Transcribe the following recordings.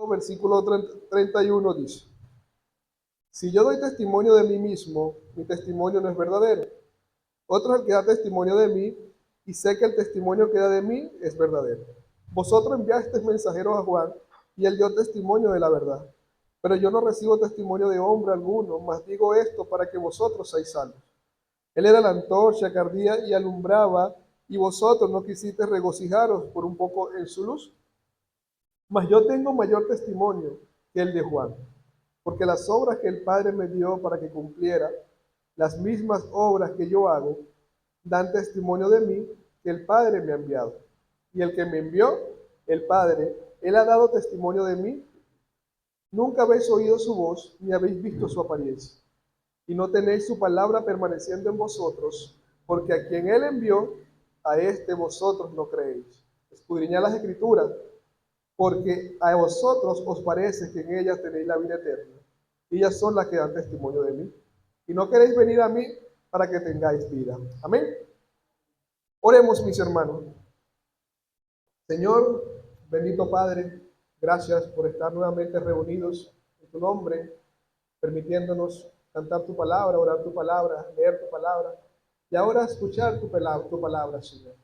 versículo 31 dice: si yo doy testimonio de mí mismo, mi testimonio no es verdadero. Otro es el que da testimonio de mí, y sé que el testimonio que da de mí es verdadero. Vosotros enviasteis mensajeros a Juan, y él dio testimonio de la verdad. Pero yo no recibo testimonio de hombre alguno, mas digo esto para que vosotros seáis salvos. Él era la antorcha que ardía y alumbraba, y vosotros no quisisteis regocijaros por un poco en su luz. Mas yo tengo mayor testimonio que el de Juan, porque las obras que el Padre me dio para que cumpliera, las mismas obras que yo hago, dan testimonio de mí que el Padre me ha enviado. Y el que me envió, el Padre, él ha dado testimonio de mí. Nunca habéis oído su voz, ni habéis visto su apariencia. Y no tenéis su palabra permaneciendo en vosotros, porque a quien él envió, a este vosotros no creéis. Escudriñad las Escrituras, porque a vosotros os parece que en ellas tenéis la vida eterna. Y ellas son las que dan testimonio de mí. Y no queréis venir a mí para que tengáis vida. Amén. Oremos, mis hermanos. Señor, bendito Padre, gracias por estar nuevamente reunidos en tu nombre, permitiéndonos cantar tu palabra, orar tu palabra, leer tu palabra y ahora escuchar tu palabra, Señor.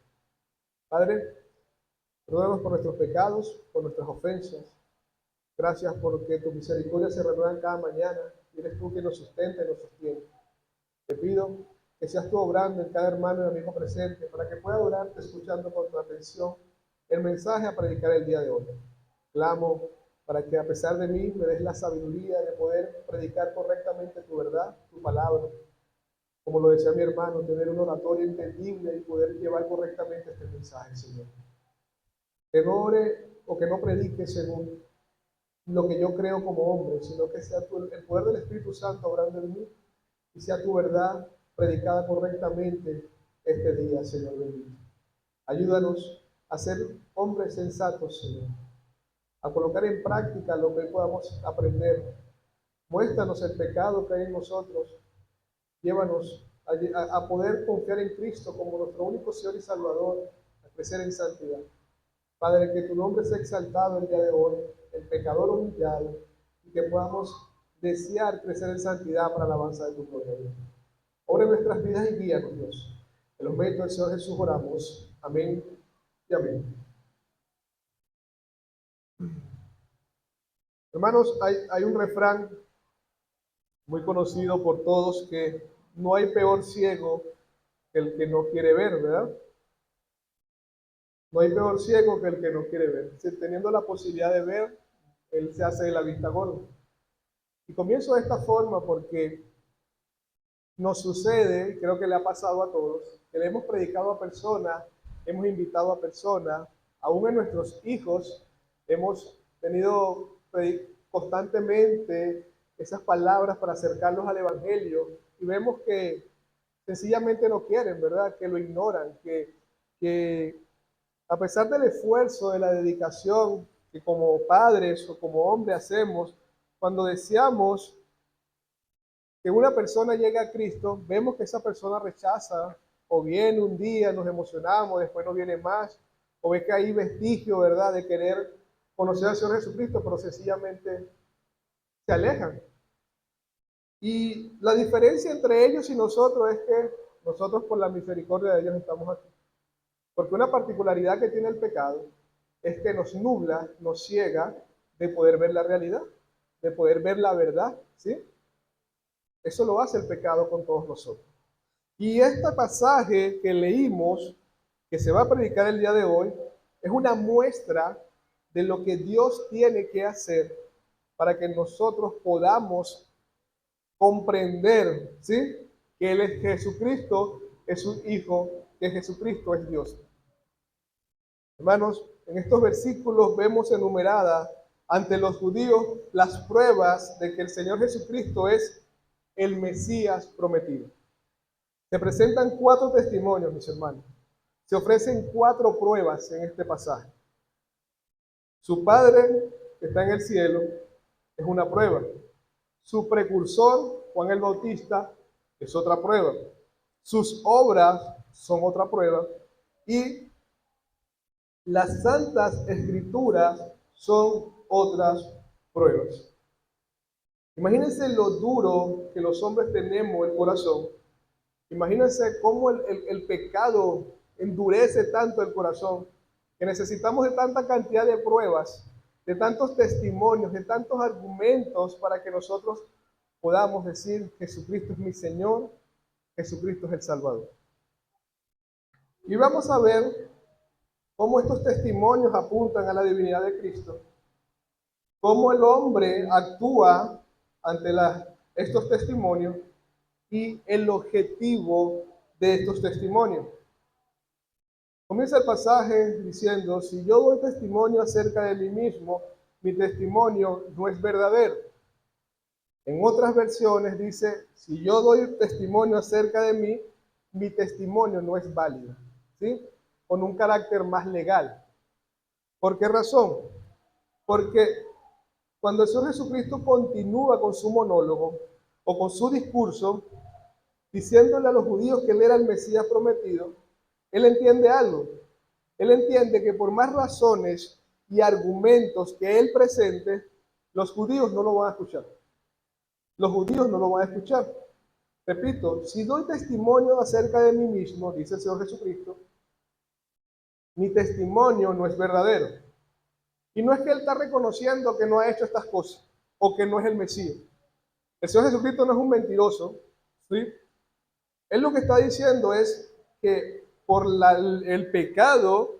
Padre, perdónanos por nuestros pecados, por nuestras ofensas. Gracias porque tu misericordia se renueva cada mañana y eres tú quien nos sustenta y nos sostiene. Te pido que seas tú obrando en cada hermano y amigo presente para que pueda adorarte escuchando con tu atención el mensaje a predicar el día de hoy. Clamo para que a pesar de mí me des la sabiduría de poder predicar correctamente tu verdad, tu palabra. Como lo decía mi hermano, tener un oratorio entendible y poder llevar correctamente este mensaje, Señor. Que no ore o que no predique según lo que yo creo como hombre, sino que sea el poder del Espíritu Santo obrando en mí y sea tu verdad predicada correctamente este día, Señor bendito. Ayúdanos a ser hombres sensatos, Señor, a colocar en práctica lo que podamos aprender. Muéstranos el pecado que hay en nosotros. Llévanos a poder confiar en Cristo como nuestro único Señor y Salvador, a crecer en santidad. Padre, que tu nombre sea exaltado el día de hoy, el pecador humillado, y que podamos desear crecer en santidad para la alabanza de tu gloria. Obra en nuestras vidas y guíanos, Dios. En los méritos del Señor Jesús oramos. Amén y amén. Hermanos, hay un refrán muy conocido por todos que no hay peor ciego que el que no quiere ver, ¿verdad? No hay peor ciego que el que no quiere ver. Si teniendo la posibilidad de ver, él se hace de la vista gorda. Y comienzo de esta forma porque nos sucede, creo que le ha pasado a todos, que le hemos predicado a personas, hemos invitado a personas, aún en nuestros hijos, hemos tenido constantemente esas palabras para acercarlos al Evangelio y vemos que sencillamente no quieren, ¿verdad? Que lo ignoran, que a pesar del esfuerzo, de la dedicación que como padres o como hombres hacemos, cuando deseamos que una persona llegue a Cristo, vemos que esa persona rechaza, o viene un día, nos emocionamos, después no viene más, o ves que hay vestigio, ¿verdad?, de querer conocer al Señor Jesucristo, pero sencillamente se alejan. Y la diferencia entre ellos y nosotros es que nosotros por la misericordia de Dios estamos aquí. Porque una particularidad que tiene el pecado es que nos nubla, nos ciega de poder ver la realidad, de poder ver la verdad, ¿sí? Eso lo hace el pecado con todos nosotros. Y este pasaje que leímos, que se va a predicar el día de hoy, es una muestra de lo que Dios tiene que hacer para que nosotros podamos comprender, ¿sí?, que Él es Jesucristo, es un hijo, que Jesucristo es Dios. Hermanos, en estos versículos vemos enumeradas ante los judíos las pruebas de que el Señor Jesucristo es el Mesías prometido. Se presentan 4 testimonios, mis hermanos. Se ofrecen 4 pruebas en este pasaje. Su Padre, que está en el cielo, es una prueba. Su precursor, Juan el Bautista, es otra prueba. Sus obras son otra prueba. Y las santas escrituras son otras pruebas. Imagínense lo duro que los hombres tenemos el corazón. Imagínense cómo el pecado endurece tanto el corazón, que necesitamos de tanta cantidad de pruebas, de tantos testimonios, de tantos argumentos para que nosotros podamos decir: Jesucristo es mi Señor, Jesucristo es el Salvador. Y vamos a ver cómo estos testimonios apuntan a la divinidad de Cristo, cómo el hombre actúa ante estos testimonios y el objetivo de estos testimonios. Comienza el pasaje diciendo: si yo doy testimonio acerca de mí mismo, mi testimonio no es verdadero. En otras versiones dice: si yo doy testimonio acerca de mí, mi testimonio no es válido, ¿sí? Con un carácter más legal. ¿Por qué razón? Porque cuando el Señor Jesucristo continúa con su monólogo o con su discurso, diciéndole a los judíos que Él era el Mesías prometido, Él entiende algo. Él entiende que por más razones y argumentos que Él presente, los judíos no lo van a escuchar. Los judíos no lo van a escuchar. Repito, si doy testimonio acerca de mí mismo, dice el Señor Jesucristo, mi testimonio no es verdadero. Y no es que Él está reconociendo que no ha hecho estas cosas o que no es el Mesías. El Señor Jesucristo no es un mentiroso, ¿sí? Él lo que está diciendo es que por el pecado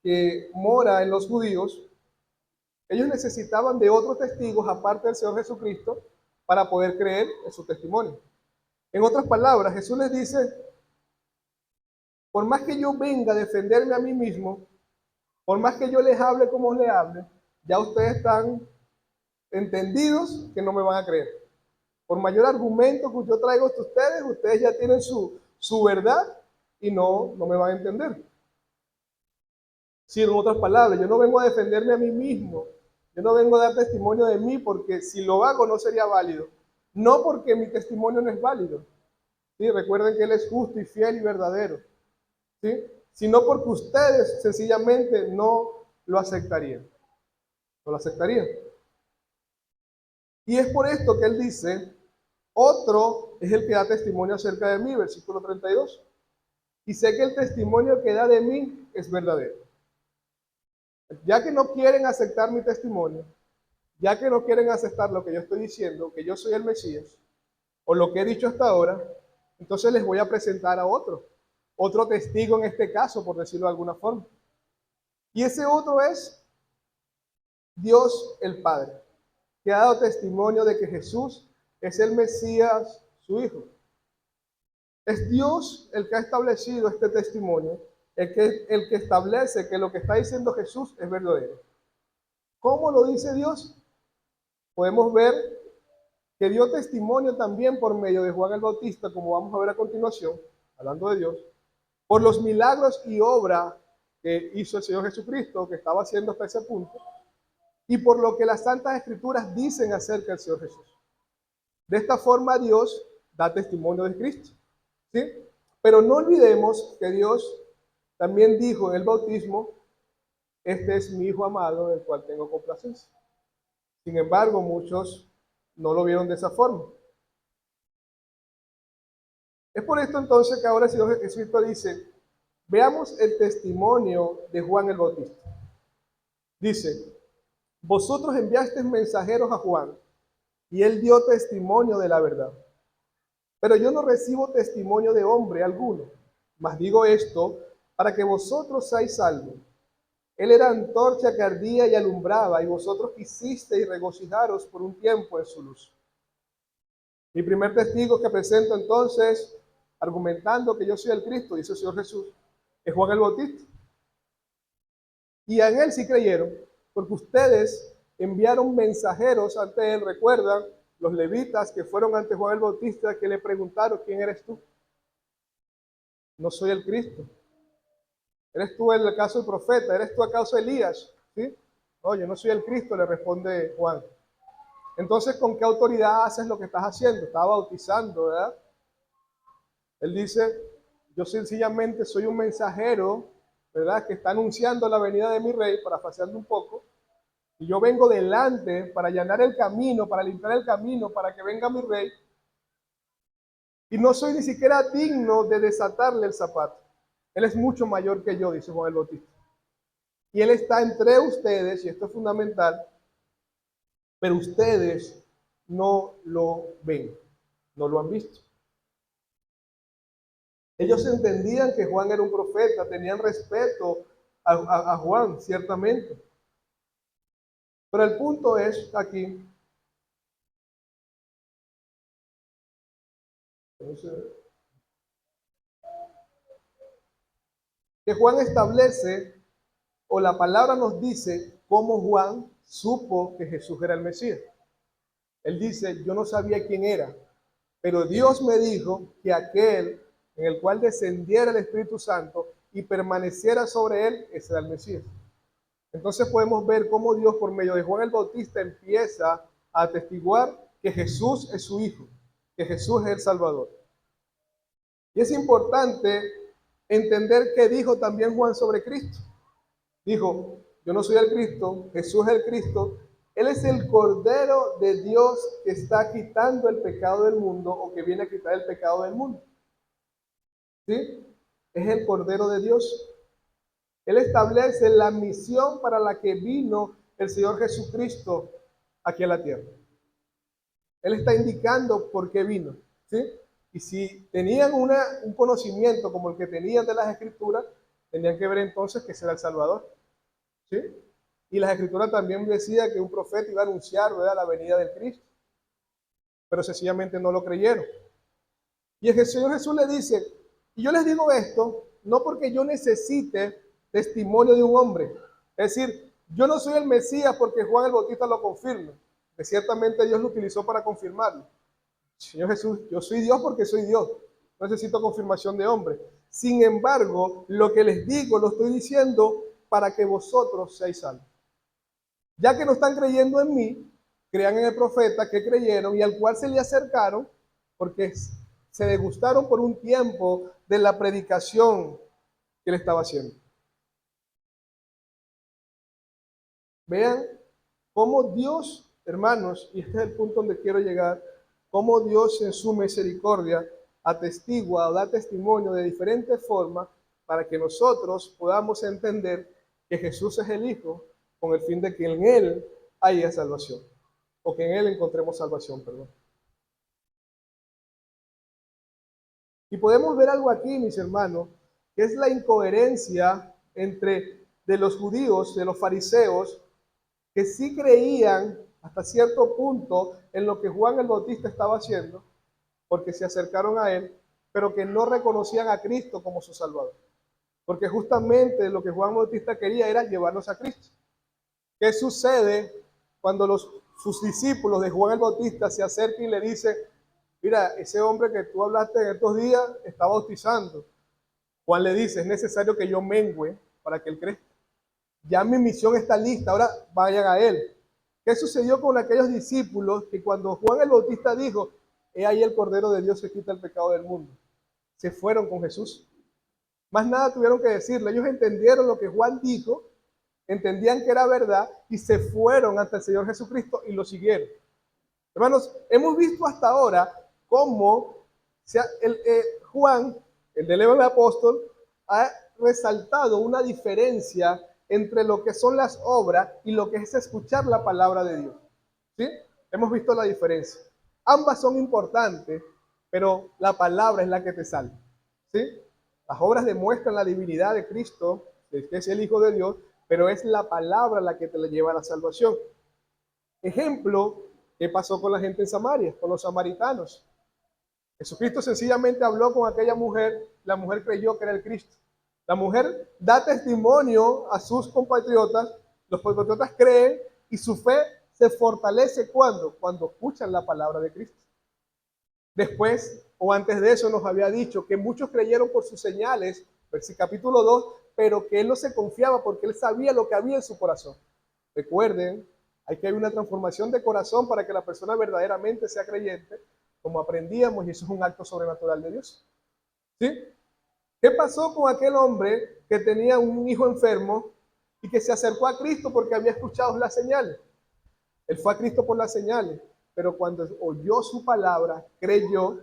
que mora en los judíos, ellos necesitaban de otros testigos aparte del Señor Jesucristo para poder creer en su testimonio. En otras palabras, Jesús les dice: por más que yo venga a defenderme a mí mismo, por más que yo les hable como les hable, ya ustedes están entendidos que no me van a creer. Por mayor argumento que yo traigo a ustedes, ustedes ya tienen su verdad y no me van a entender. Sí, en otras palabras, yo no vengo a defenderme a mí mismo, yo no vengo a dar testimonio de mí, porque si lo hago no sería válido. No porque mi testimonio no es válido, ¿sí? Recuerden que Él es justo y fiel y verdadero, ¿sí? Sino porque ustedes sencillamente no lo aceptarían. No lo aceptarían. Y es por esto que Él dice: otro es el que da testimonio acerca de mí, versículo 32. Y sé que el testimonio que da de mí es verdadero. Ya que no quieren aceptar mi testimonio, ya que no quieren aceptar lo que yo estoy diciendo, que yo soy el Mesías, o lo que he dicho hasta ahora, entonces les voy a presentar a otro testigo en este caso, por decirlo de alguna forma. Y ese otro es Dios el Padre, que ha dado testimonio de que Jesús es el Mesías, su Hijo. Es Dios el que ha establecido este testimonio, el que establece que lo que está diciendo Jesús es verdadero. ¿Cómo lo dice Dios? Podemos ver que dio testimonio también por medio de Juan el Bautista, como vamos a ver a continuación, hablando de Dios, por los milagros y obra que hizo el Señor Jesucristo, que estaba haciendo hasta ese punto, y por lo que las Santas Escrituras dicen acerca del Señor Jesús. De esta forma Dios da testimonio de Cristo, ¿sí? Pero no olvidemos que Dios también dijo en el bautismo: este es mi Hijo amado, del cual tengo complacencia. Sin embargo, muchos no lo vieron de esa forma. Es por esto entonces que ahora el Señor Jesucristo dice: veamos el testimonio de Juan el Bautista. Dice: vosotros enviasteis mensajeros a Juan, y él dio testimonio de la verdad. Pero yo no recibo testimonio de hombre alguno, mas digo esto para que vosotros seáis salvos. Él era antorcha que ardía y alumbraba, y vosotros quisisteis regocijaros por un tiempo en su luz. Mi primer testigo que presento entonces, argumentando que yo soy el Cristo, dice el Señor Jesús, es Juan el Bautista. Y en él sí creyeron, porque ustedes enviaron mensajeros ante él. Recuerdan los levitas que fueron ante Juan el Bautista, que le preguntaron: ¿quién eres tú? No soy el Cristo. ¿Eres tú el acaso el profeta? ¿Eres tú acaso Elías? ¿Sí? No, yo no soy el Cristo, le responde Juan. Entonces, ¿con qué autoridad haces lo que estás haciendo? Estaba bautizando, ¿verdad? Él dice: yo sencillamente soy un mensajero, ¿verdad?, que está anunciando la venida de mi rey, parafraseando un poco, Y yo vengo delante para allanar el camino, para limpiar el camino, para que venga mi rey. Y no soy ni siquiera digno de desatarle el zapato. Él es mucho mayor que yo, dice Juan el Bautista. Y Él está entre ustedes, y esto es fundamental, pero ustedes no lo ven, no lo han visto. Ellos entendían que Juan era un profeta, tenían respeto a Juan, ciertamente. Pero el punto es aquí, que Juan establece, o la palabra nos dice, cómo Juan supo que Jesús era el Mesías. Él dice, yo no sabía quién era, pero Dios me dijo que aquel en el cual descendiera el Espíritu Santo y permaneciera sobre él, ese era el Mesías. Entonces podemos ver cómo Dios por medio de Juan el Bautista empieza a atestiguar que Jesús es su Hijo, que Jesús es el Salvador. Y es importante entender qué dijo también Juan sobre Cristo. Dijo, yo no soy el Cristo, Jesús es el Cristo. Él es el Cordero de Dios que está quitando el pecado del mundo o que viene a quitar el pecado del mundo. ¿Sí? Es el Cordero de Dios. Él establece la misión para la que vino el Señor Jesucristo aquí a la tierra. Él está indicando por qué vino. ¿Sí? Y si tenían un conocimiento como el que tenían de las Escrituras, tenían que ver entonces que será el Salvador. ¿Sí? Y las Escrituras también decía que un profeta iba a anunciar, ¿verdad?, la venida del Cristo. Pero sencillamente no lo creyeron. Y el Señor Jesús le dice, y yo les digo esto, no porque yo necesite testimonio de un hombre. Es decir, yo no soy el Mesías porque Juan el Bautista lo confirma, que ciertamente Dios lo utilizó para confirmarlo. Señor Jesús, yo soy Dios porque soy Dios. No necesito confirmación de hombre. Sin embargo, lo que les digo, lo estoy diciendo para que vosotros seáis salvos. Ya que no están creyendo en mí, crean en el profeta que creyeron y al cual se le acercaron porque se degustaron por un tiempo de la predicación que él estaba haciendo. Vean cómo Dios, hermanos, y este es el punto donde quiero llegar, cómo Dios en su misericordia atestigua o da testimonio de diferentes formas para que nosotros podamos entender que Jesús es el Hijo con el fin de que en Él haya salvación, o que en Él encontremos salvación, perdón. Y podemos ver algo aquí, mis hermanos, que es la incoherencia entre de los judíos, de los fariseos, que sí creían hasta cierto punto en lo que Juan el Bautista estaba haciendo, porque se acercaron a él, pero que no reconocían a Cristo como su Salvador. Porque justamente lo que Juan Bautista quería era llevarnos a Cristo. ¿Qué sucede cuando sus discípulos de Juan el Bautista se acercan y le dicen, mira, ese hombre que tú hablaste en estos días está bautizando? Juan le dice, es necesario que yo mengüe para que él crezca. Ya mi misión está lista, ahora vayan a él. ¿Qué sucedió con aquellos discípulos que cuando Juan el Bautista dijo, he ahí el Cordero de Dios que quita el pecado del mundo? Se fueron con Jesús. Más nada tuvieron que decirle. Ellos entendieron lo que Juan dijo, entendían que era verdad y se fueron ante el Señor Jesucristo y lo siguieron. Hermanos, hemos visto hasta ahora cómo Juan, el del apóstol, ha resaltado una diferencia entre lo que son las obras y lo que es escuchar la palabra de Dios. ¿Sí? Hemos visto la diferencia. Ambas son importantes, pero la palabra es la que te salva. ¿Sí? Las obras demuestran la divinidad de Cristo, que es el Hijo de Dios, pero es la palabra la que te lleva a la salvación. Ejemplo, ¿qué pasó con la gente en Samaria, con los samaritanos? Jesucristo sencillamente habló con aquella mujer, la mujer creyó que era el Cristo. La mujer da testimonio a sus compatriotas, los compatriotas creen y su fe se fortalece cuando escuchan la palabra de Cristo. Después o antes de eso nos había dicho que muchos creyeron por sus señales, capítulo 2, pero que él no se confiaba porque él sabía lo que había en su corazón. Recuerden, hay que haber una transformación de corazón para que la persona verdaderamente sea creyente, como aprendíamos, y eso es un acto sobrenatural de Dios. ¿Sí? ¿Qué pasó con aquel hombre que tenía un hijo enfermo y que se acercó a Cristo porque había escuchado las señales. Él fue a Cristo por las señales, pero cuando oyó su palabra, creyó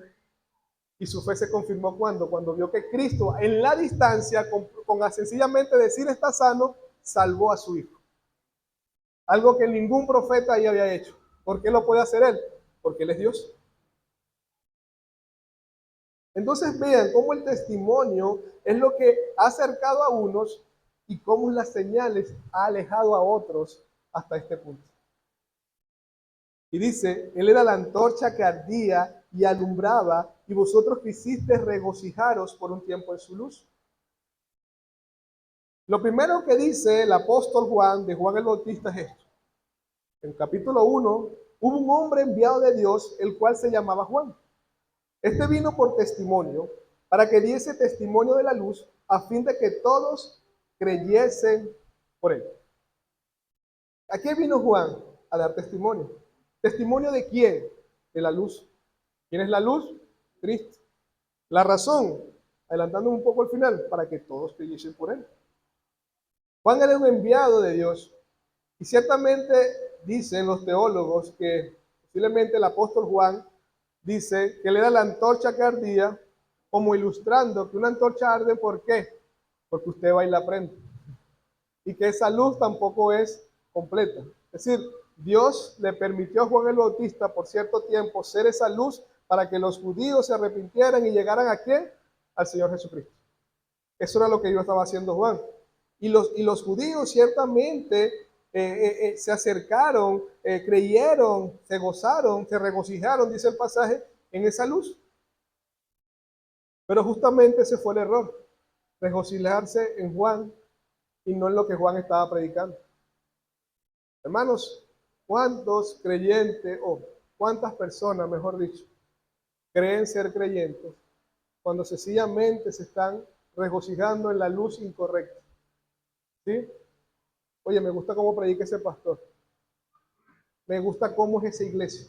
y su fe se confirmó cuando vio que Cristo en la distancia, con sencillamente decir está sano, salvó a su hijo. Algo que ningún profeta ahí había hecho. ¿Por qué lo puede hacer él? Porque él es Dios. Entonces vean cómo el testimonio es lo que ha acercado a unos y cómo las señales ha alejado a otros hasta este punto. Y dice, él era la antorcha que ardía y alumbraba, y vosotros quisiste regocijaros por un tiempo en su luz. Lo primero que dice el apóstol Juan, de Juan el Bautista, es esto. En el capítulo 1, hubo un hombre enviado de Dios, el cual se llamaba Juan. Este vino por testimonio, para que diese testimonio de la luz, a fin de que todos creyesen por él. ¿A qué vino Juan? A dar testimonio. ¿Testimonio de quién? De la luz. ¿Quién es la luz? Cristo. La razón, adelantando un poco al final, para que todos creyesen por él. Juan era un enviado de Dios. Y ciertamente dicen los teólogos que posiblemente el apóstol Juan dice que él era la antorcha que ardía, como ilustrando que una antorcha arde, ¿por qué? Porque usted va y la prende. Y que esa luz tampoco es completa. Es decir, Dios le permitió a Juan el Bautista por cierto tiempo ser esa luz para que los judíos se arrepintieran y llegaran ¿a quién? Al Señor Jesucristo. Eso era lo que yo estaba haciendo Juan. Y los judíos ciertamente se acercaron, creyeron, se gozaron, se regocijaron, dice el pasaje, en esa luz. Pero justamente ese fue el error, regocijarse en Juan y no en lo que Juan estaba predicando. Hermanos, ¿cuántos creyentes, o cuántas personas, mejor dicho, creen ser creyentes cuando sencillamente se están regocijando en la luz incorrecta? ¿Sí? Oye, me gusta cómo predica ese pastor. Me gusta cómo es esa iglesia.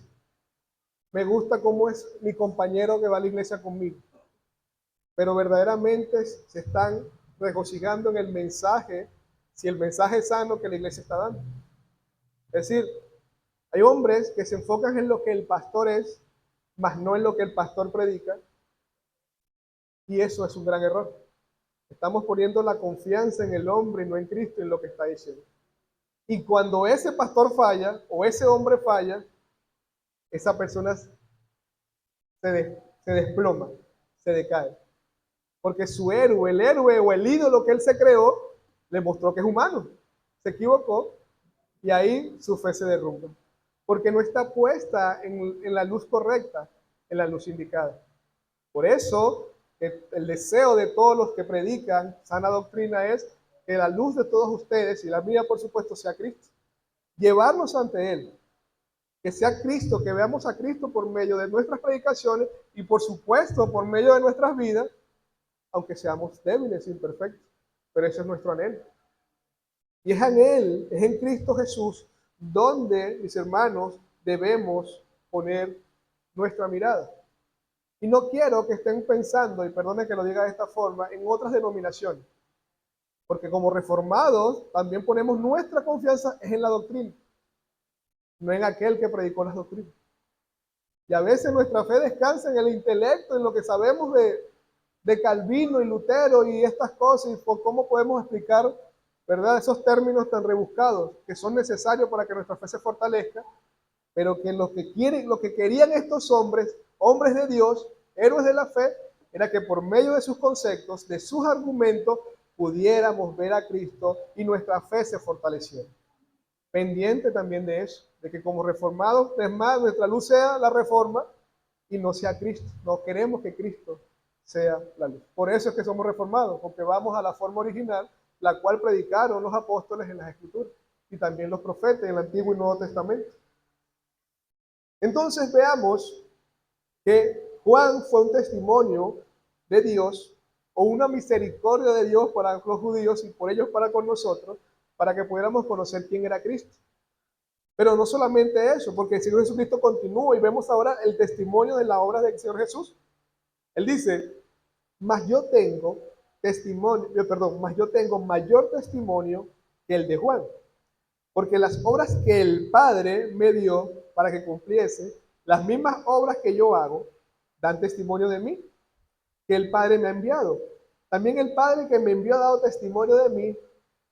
Me gusta cómo es mi compañero que va a la iglesia conmigo. Pero verdaderamente se están regocijando en el mensaje, si el mensaje es sano que la iglesia está dando. Es decir, hay hombres que se enfocan en lo que el pastor es, más no en lo que el pastor predica, y eso es un gran error. Estamos poniendo la confianza en el hombre y no en Cristo, en lo que está diciendo. Y cuando ese pastor falla o ese hombre falla, esa persona se desploma, se decae. Porque su héroe, el héroe o el ídolo que él se creó, le mostró que es humano. Se equivocó y ahí su fe se derrumba. Porque no está puesta en la luz correcta, en la luz indicada. Por eso, el deseo de todos los que predican sana doctrina es que la luz de todos ustedes, y la mía por supuesto, sea Cristo. Llevarnos ante Él. Que sea Cristo, que veamos a Cristo por medio de nuestras predicaciones y por supuesto por medio de nuestras vidas, aunque seamos débiles e imperfectos. Pero ese es nuestro anhelo. Y es en Él, es en Cristo Jesús, donde, mis hermanos, debemos poner nuestra mirada. Y no quiero que estén pensando, y perdone que lo diga de esta forma, en otras denominaciones. Porque como reformados también ponemos nuestra confianza en la doctrina, no en aquel que predicó las doctrinas. Y a veces nuestra fe descansa en el intelecto, en lo que sabemos de Calvino y Lutero y estas cosas, y por cómo podemos explicar, ¿verdad?, esos términos tan rebuscados que son necesarios para que nuestra fe se fortalezca, pero que lo que querían estos hombres, hombres de Dios, héroes de la fe, era que por medio de sus conceptos, de sus argumentos, pudiéramos ver a Cristo y nuestra fe se fortaleciera. Pendiente también de eso, de que como reformados, es más, nuestra luz sea la reforma y no sea Cristo. No queremos que Cristo sea la luz. Por eso es que somos reformados, porque vamos a la forma original, la cual predicaron los apóstoles en las Escrituras y también los profetas en el Antiguo y Nuevo Testamento. Entonces veamos que Juan fue un testimonio de Dios o una misericordia de Dios para los judíos y por ellos para con nosotros, para que pudiéramos conocer quién era Cristo. Pero no solamente eso, porque el Señor Jesucristo continúa y vemos ahora el testimonio de la obra del Señor Jesús. Él dice, mas yo tengo mayor testimonio que el de Juan. Porque las obras que el Padre me dio para que cumpliese, las mismas obras que yo hago, dan testimonio de mí, que el Padre me ha enviado. También el Padre que me envió ha dado testimonio de mí.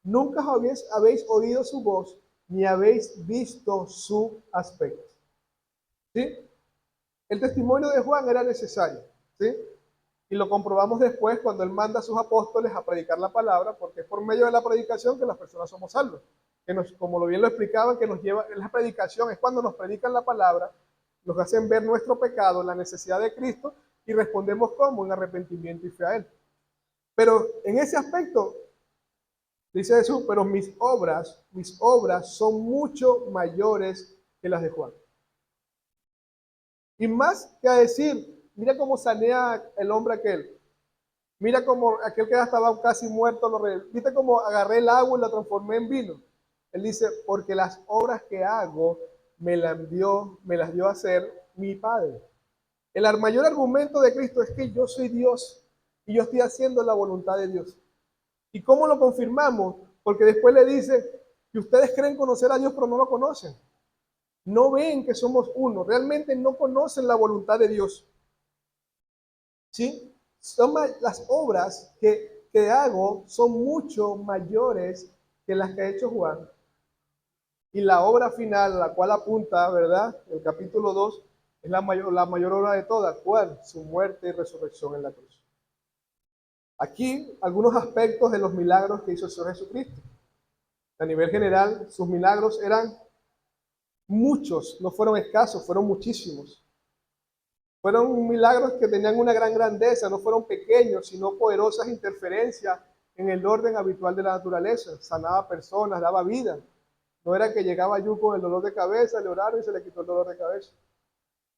Nunca habéis oído su voz, ni habéis visto su aspecto. ¿Sí? El testimonio de Juan era necesario. ¿Sí? Y lo comprobamos después cuando él manda a sus apóstoles a predicar la palabra, porque es por medio de la predicación que las personas somos salvas. Como lo bien lo explicaban, que nos lleva, la predicación es cuando nos predican la palabra, nos hacen ver nuestro pecado, la necesidad de Cristo, y respondemos como en arrepentimiento y fe a Él. Pero en ese aspecto, dice Jesús, pero mis obras son mucho mayores que las de Juan. Y más que a decir, mira cómo sanea el hombre aquel. Mira como aquel que ya estaba casi muerto, ¿viste cómo agarré el agua y la transformé en vino? Él dice, porque las obras que hago me las dio a hacer mi Padre. El mayor argumento de Cristo es que yo soy Dios y yo estoy haciendo la voluntad de Dios. ¿Y cómo lo confirmamos? Porque después le dice que ustedes creen conocer a Dios, pero no lo conocen. No ven que somos uno, realmente no conocen la voluntad de Dios. ¿Sí? Las obras que hago son mucho mayores que las que ha hecho Juan. Y la obra final, a la cual apunta, ¿verdad? El capítulo 2, es la mayor obra de todas. ¿Cuál? Su muerte y resurrección en la cruz. Aquí, algunos aspectos de los milagros que hizo el Señor Jesucristo. A nivel general, sus milagros eran muchos, no fueron escasos, fueron muchísimos. Fueron milagros que tenían una gran grandeza, no fueron pequeños, sino poderosas interferencias en el orden habitual de la naturaleza. Sanaba personas, daba vida. No era que llegaba yo con el dolor de cabeza, le oraron y se le quitó el dolor de cabeza.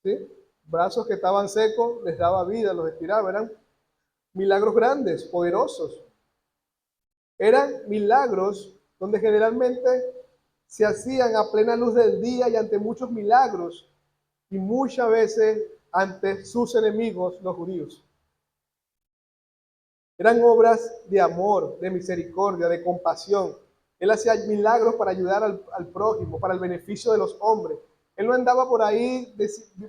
¿Sí? Brazos que estaban secos, les daba vida, los estiraba. Eran milagros grandes, poderosos. Eran milagros donde generalmente se hacían a plena luz del día y ante muchos milagros, y muchas veces ante sus enemigos, los judíos. Eran obras de amor, de misericordia, de compasión. Él hacía milagros para ayudar al prójimo, para el beneficio de los hombres. Él no andaba por ahí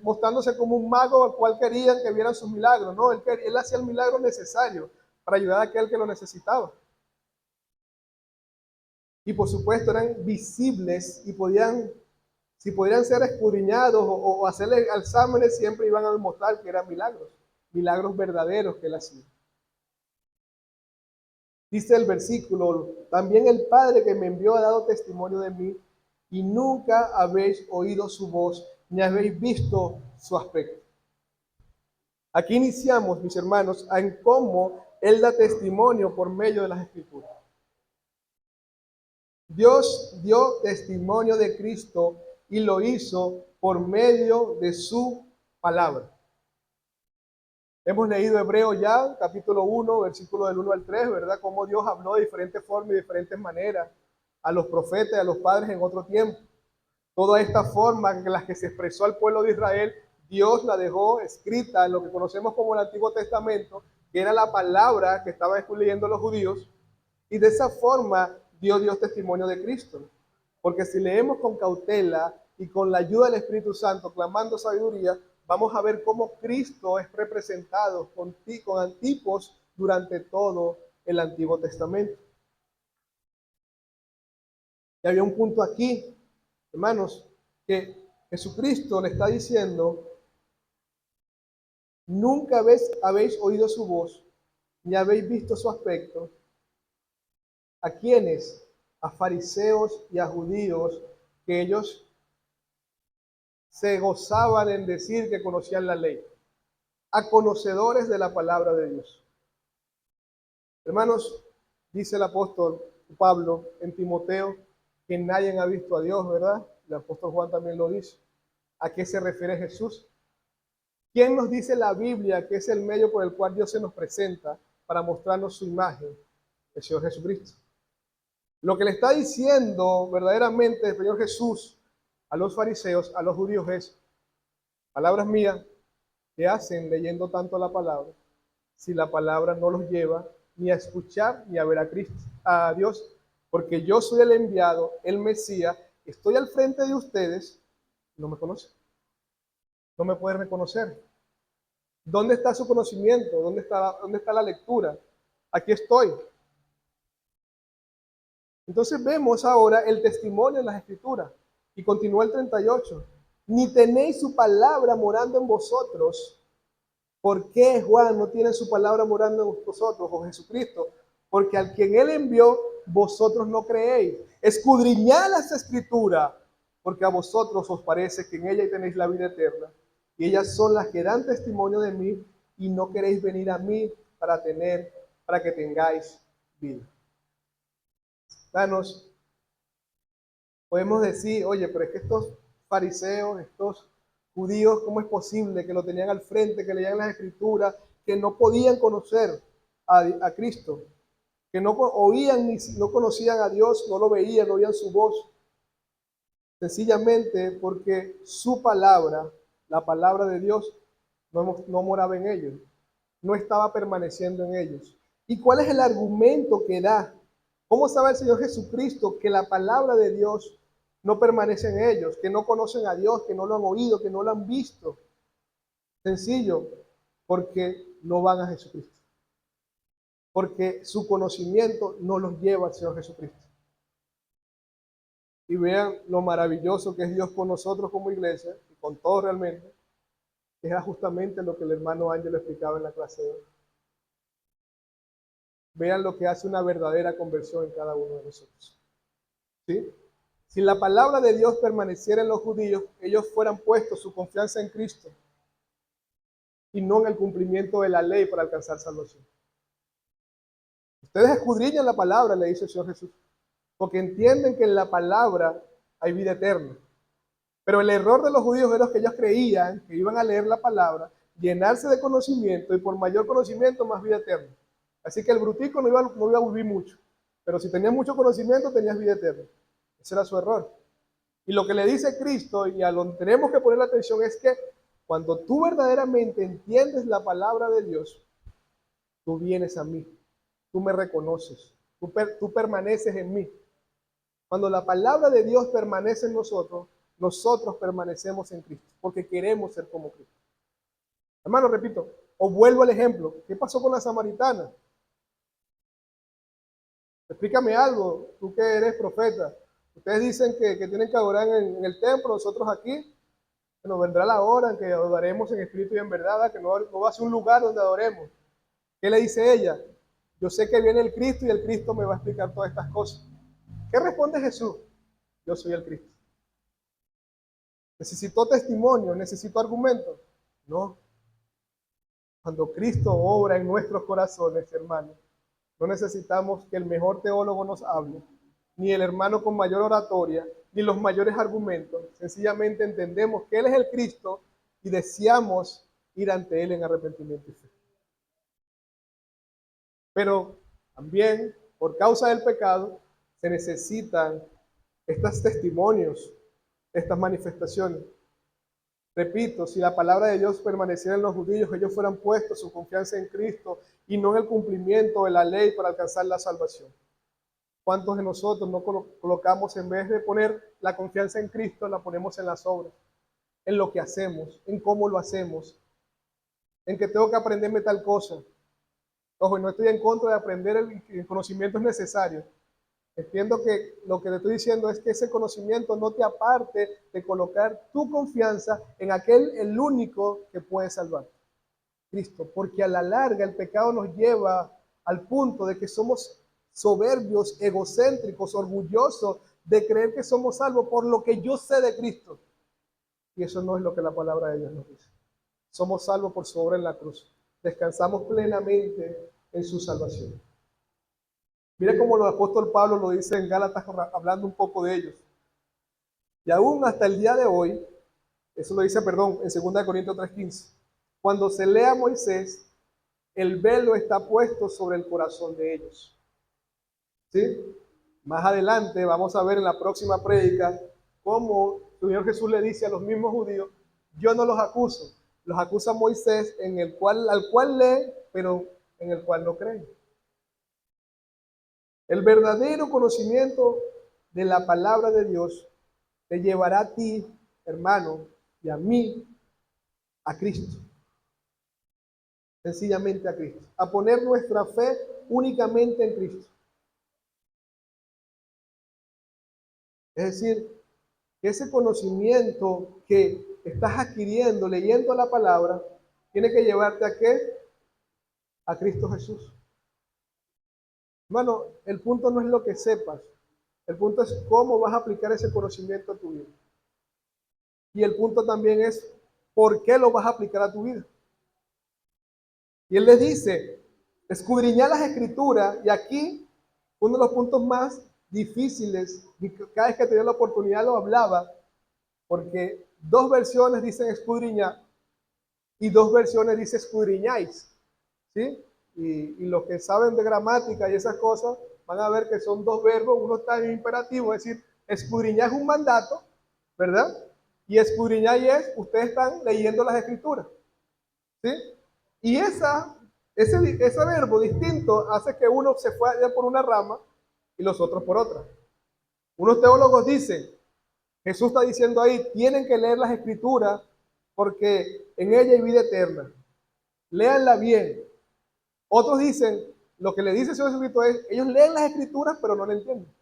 mostrándose como un mago al cual querían que vieran sus milagros. No, él hacía el milagro necesario para ayudar a aquel que lo necesitaba. Y por supuesto eran visibles y si podían ser escudriñados o hacerle exámenes, siempre iban a demostrar que eran milagros verdaderos que él hacía. Dice el versículo, también el Padre que me envió ha dado testimonio de mí, y nunca habéis oído su voz, ni habéis visto su aspecto. Aquí iniciamos, mis hermanos, en cómo Él da testimonio por medio de las Escrituras. Dios dio testimonio de Cristo y lo hizo por medio de su palabra. Hemos leído Hebreo ya, capítulo 1, versículo del 1 al 3, ¿verdad? Cómo Dios habló de diferentes formas y de diferentes maneras a los profetas y a los padres en otro tiempo. Toda esta forma en la que se expresó al pueblo de Israel, Dios la dejó escrita en lo que conocemos como el Antiguo Testamento, que era la palabra que estaban leyendo los judíos, y de esa forma dio Dios testimonio de Cristo. Porque si leemos con cautela y con la ayuda del Espíritu Santo, clamando sabiduría, vamos a ver cómo Cristo es representado con tipos durante todo el Antiguo Testamento. Y había un punto aquí, hermanos, que Jesucristo le está diciendo, nunca habéis oído su voz, ni habéis visto su aspecto. ¿A quiénes? A fariseos y a judíos, que ellos se gozaban en decir que conocían la ley, a conocedores de la palabra de Dios. Hermanos, dice el apóstol Pablo en Timoteo, que nadie ha visto a Dios, ¿verdad? El apóstol Juan también lo dice. ¿A qué se refiere Jesús? ¿Quién nos dice la Biblia que es el medio por el cual Dios se nos presenta para mostrarnos su imagen? El Señor Jesucristo. Lo que le está diciendo verdaderamente el Señor Jesús a los fariseos, a los judíos es, palabras mías, ¿qué hacen leyendo tanto la palabra si la palabra no los lleva ni a escuchar ni a ver a Cristo, a Dios? porque yo soy el enviado, el Mesías, estoy al frente de ustedes, no me conocen, no me pueden reconocer. ¿Dónde está su conocimiento? Dónde está la lectura? Aquí estoy. Entonces vemos ahora el testimonio en las Escrituras. Y continúa el 38. Ni tenéis su palabra morando en vosotros. ¿Por qué Juan no tiene su palabra morando en vosotros, o Jesucristo? Porque al quien él envió, vosotros no creéis. Escudriñad las Escrituras, porque a vosotros os parece que en ella tenéis la vida eterna. Y ellas son las que dan testimonio de mí, y no queréis venir a mí para que tengáis vida. Hermanos, podemos decir, oye, pero es que estos fariseos, estos judíos, ¿cómo es posible que lo tenían al frente, que leían las Escrituras, que no podían conocer a Cristo, que no oían ni no conocían a Dios, no lo veían, no oían su voz? Sencillamente porque su palabra, la palabra de Dios, no moraba en ellos, no estaba permaneciendo en ellos. ¿Y cuál es el argumento que da? ¿Cómo sabe el Señor Jesucristo que la palabra de Dios no permanece en ellos, que no conocen a Dios, que no lo han oído, que no lo han visto? Sencillo, porque no van a Jesucristo, porque su conocimiento no los lleva al Señor Jesucristo. Y vean lo maravilloso que es Dios con nosotros como iglesia, y con todos realmente, que era justamente lo que el hermano Ángel explicaba en la clase de hoy. Vean lo que hace una verdadera conversión en cada uno de nosotros. ¿Sí? Si la palabra de Dios permaneciera en los judíos, ellos fueran puestos su confianza en Cristo y no en el cumplimiento de la ley para alcanzar salvación. Ustedes escudriñan la palabra, le dice el Señor Jesús, porque entienden que en la palabra hay vida eterna. Pero el error de los judíos era que ellos creían que iban a leer la palabra, llenarse de conocimiento y por mayor conocimiento más vida eterna. Así que el brutico no iba a vivir mucho, pero si tenías mucho conocimiento tenías vida eterna. Ese era su error. Y lo que le dice Cristo, y a lo que tenemos que poner la atención, es que cuando tú verdaderamente entiendes la palabra de Dios, tú vienes a mí, tú me reconoces, tú permaneces en mí. Cuando la palabra de Dios permanece en nosotros, nosotros permanecemos en Cristo, porque queremos ser como Cristo. Hermano, repito, os vuelvo al ejemplo. ¿Qué pasó con la samaritana? Explícame algo, tú que eres profeta. Ustedes dicen que tienen que adorar en el templo, nosotros aquí, nos vendrá la hora en que adoraremos en espíritu y en verdad, que no va a ser un lugar donde adoremos. ¿Qué le dice ella? Yo sé que viene el Cristo y el Cristo me va a explicar todas estas cosas. ¿Qué responde Jesús? Yo soy el Cristo. ¿Necesitó testimonio? ¿Necesitó argumentos? No. Cuando Cristo obra en nuestros corazones, hermanos, no necesitamos que el mejor teólogo nos hable, ni el hermano con mayor oratoria, ni los mayores argumentos. Sencillamente entendemos que Él es el Cristo y deseamos ir ante Él en arrepentimiento y fe. Pero también, por causa del pecado, se necesitan estos testimonios, estas manifestaciones. Repito, si la palabra de Dios permaneciera en los judíos, ellos fueran puestos su confianza en Cristo y no en el cumplimiento de la ley para alcanzar la salvación. ¿Cuántos de nosotros no colocamos, en vez de poner la confianza en Cristo, la ponemos en las obras, en lo que hacemos, en cómo lo hacemos, en que tengo que aprenderme tal cosa? Ojo, no estoy en contra de aprender, el conocimiento es necesario. Entiendo que lo que te estoy diciendo es que ese conocimiento no te aparte de colocar tu confianza en el único que puede salvar, Cristo, porque a la larga el pecado nos lleva al punto de que somos soberbios, egocéntricos, orgullosos de creer que somos salvos por lo que yo sé de Cristo. Y eso no es lo que la palabra de Dios nos dice. Somos salvos por su obra en la cruz. Descansamos plenamente en su salvación. Mira cómo el apóstol Pablo lo dice en Gálatas, hablando un poco de ellos. Y aún hasta el día de hoy, eso lo dice, perdón, en 2 Corintios 3:15, cuando se lea a Moisés, el velo está puesto sobre el corazón de ellos. ¿Sí? Más adelante vamos a ver en la próxima prédica cómo el Señor Jesús le dice a los mismos judíos, yo no los acuso, los acusa Moisés al cual lee, pero en el cual no creen. El verdadero conocimiento de la palabra de Dios te llevará a ti, hermano, y a mí, a Cristo. Sencillamente a Cristo. A poner nuestra fe únicamente en Cristo. Es decir, que ese conocimiento que estás adquiriendo leyendo la palabra tiene que llevarte ¿a qué? A Cristo Jesús. Hermano, el punto no es lo que sepas, el punto es cómo vas a aplicar ese conocimiento a tu vida. Y el punto también es por qué lo vas a aplicar a tu vida. Y él les dice, escudriñar las escrituras, y aquí uno de los puntos más difíciles, y cada vez que tenía la oportunidad lo hablaba, porque dos versiones dicen escudriñar y dos versiones dicen escudriñáis, ¿sí? Y los que saben de gramática y esas cosas van a ver que son dos verbos, uno está en imperativo, es decir, escudriñar es un mandato, ¿verdad? Y escudriñar es, ustedes están leyendo las escrituras, ¿sí? Y ese verbo distinto hace que uno se vaya por una rama y los otros por otra. Unos teólogos dicen, Jesús está diciendo ahí, tienen que leer las escrituras porque en ella hay vida eterna. Léanla bien. Otros dicen, lo que le dice el Señor Jesucristo es, ellos leen las escrituras pero no la entienden.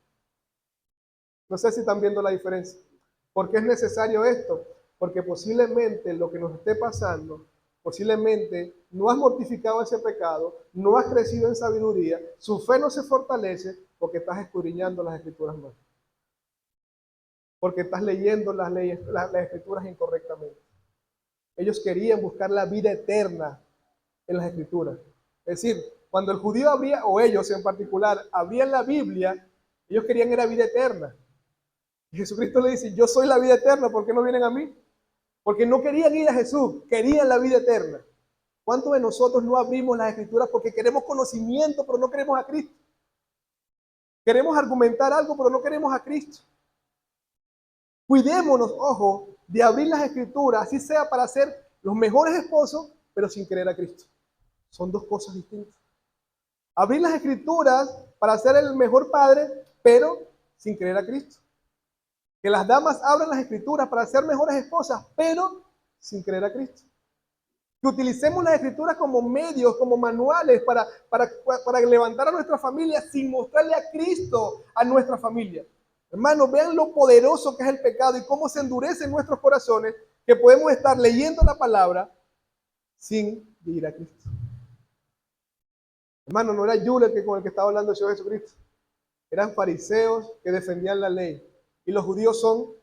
No sé si están viendo la diferencia. ¿Por qué es necesario esto? Porque posiblemente lo que nos esté pasando, posiblemente no has mortificado ese pecado, no has crecido en sabiduría, su fe no se fortalece porque estás escudriñando las escrituras mal. Porque estás leyendo las escrituras incorrectamente. Ellos querían buscar la vida eterna en las escrituras. Es decir, cuando el judío abría, o ellos en particular, abrían la Biblia, ellos querían era vida eterna. Y Jesucristo le dice, yo soy la vida eterna, ¿por qué no vienen a mí? Porque no querían ir a Jesús, querían la vida eterna. ¿Cuántos de nosotros no abrimos las escrituras porque queremos conocimiento, pero no queremos a Cristo? Queremos argumentar algo, pero no queremos a Cristo. Cuidémonos, ojo, de abrir las escrituras, así sea para ser los mejores esposos, pero sin querer a Cristo. Son dos cosas distintas. Abrir las escrituras para ser el mejor padre, pero sin querer a Cristo. Que las damas abran las escrituras para ser mejores esposas, pero sin querer a Cristo. Que utilicemos las escrituras como medios, como manuales para levantar a nuestra familia sin mostrarle a Cristo a nuestra familia. Hermanos, vean lo poderoso que es el pecado y cómo se endurece en nuestros corazones que podemos estar leyendo la palabra sin ir a Cristo. Hermano, no era Yuler que con el que estaba hablando el Señor Jesucristo. Eran fariseos que defendían la ley. Y los judíos son